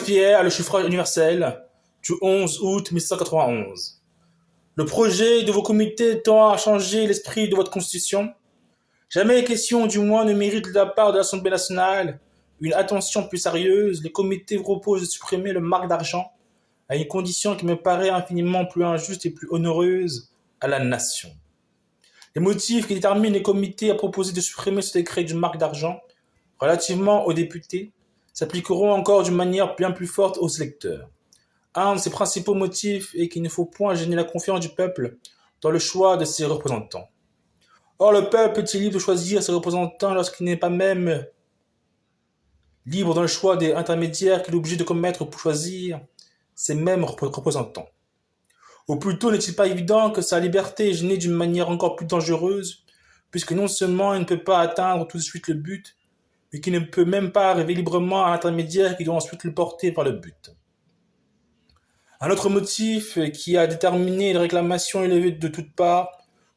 Robespierre, le suffrage universel, du 11 août 1791. Le projet de vos comités tend à changer l'esprit de votre constitution. Jamais question, du moins, ne mérite de la part de l'Assemblée nationale une attention plus sérieuse. Les comités vous proposent de supprimer le marque d'argent à une condition qui me paraît infiniment plus injuste et plus onéreuse à la nation. Les motifs qui déterminent les comités à proposer de supprimer ce décret du marque d'argent relativement aux députés s'appliqueront encore d'une manière bien plus forte aux électeurs. Un de ses principaux motifs est qu'il ne faut point gêner la confiance du peuple dans le choix de ses représentants. Or, le peuple est-il libre de choisir ses représentants lorsqu'il n'est pas même libre dans le choix des intermédiaires qu'il est obligé de commettre pour choisir ces mêmes représentants? Ou plutôt, n'est-il pas évident que sa liberté est gênée d'une manière encore plus dangereuse, puisque non seulement il ne peut pas atteindre tout de suite le but, mais qu'il ne peut même pas arriver librement à l'intermédiaire qui doit ensuite le porter vers le but. Un autre motif qui a déterminé les réclamations élevées de toutes parts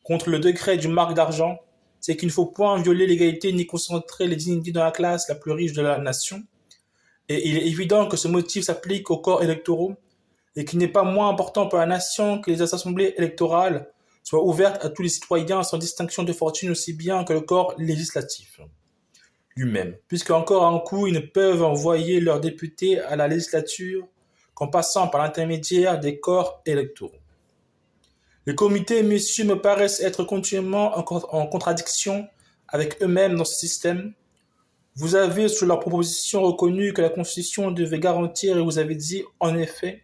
contre le décret du marque d'argent, c'est qu'il ne faut point violer l'égalité ni concentrer les dignités dans la classe la plus riche de la nation. Et il est évident que ce motif s'applique aux corps électoraux et qu'il n'est pas moins important pour la nation que les assemblées électorales soient ouvertes à tous les citoyens sans distinction de fortune aussi bien que le corps législatif lui-même, puisque encore un coup, ils ne peuvent envoyer leurs députés à la législature qu'en passant par l'intermédiaire des corps électoraux. Les comités, messieurs, me paraissent être continuellement en contradiction avec eux-mêmes dans ce système. Vous avez, sur leur proposition, reconnu que la Constitution devait garantir, et vous avez dit, en effet,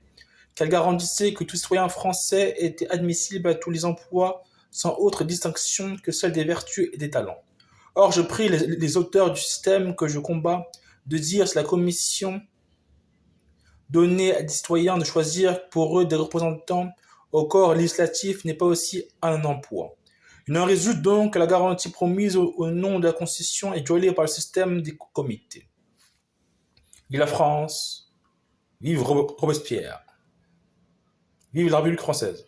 qu'elle garantissait que tout citoyen français était admissible à tous les emplois sans autre distinction que celle des vertus et des talents. Or, je prie les auteurs du système que je combats de dire si la Commission donnait à des citoyens de choisir pour eux des représentants au corps législatif n'est pas aussi un emploi. Il en résulte donc que la garantie promise au nom de la Constitution est violée par le système des comités. Vive la France, vive Robespierre, vive la République française.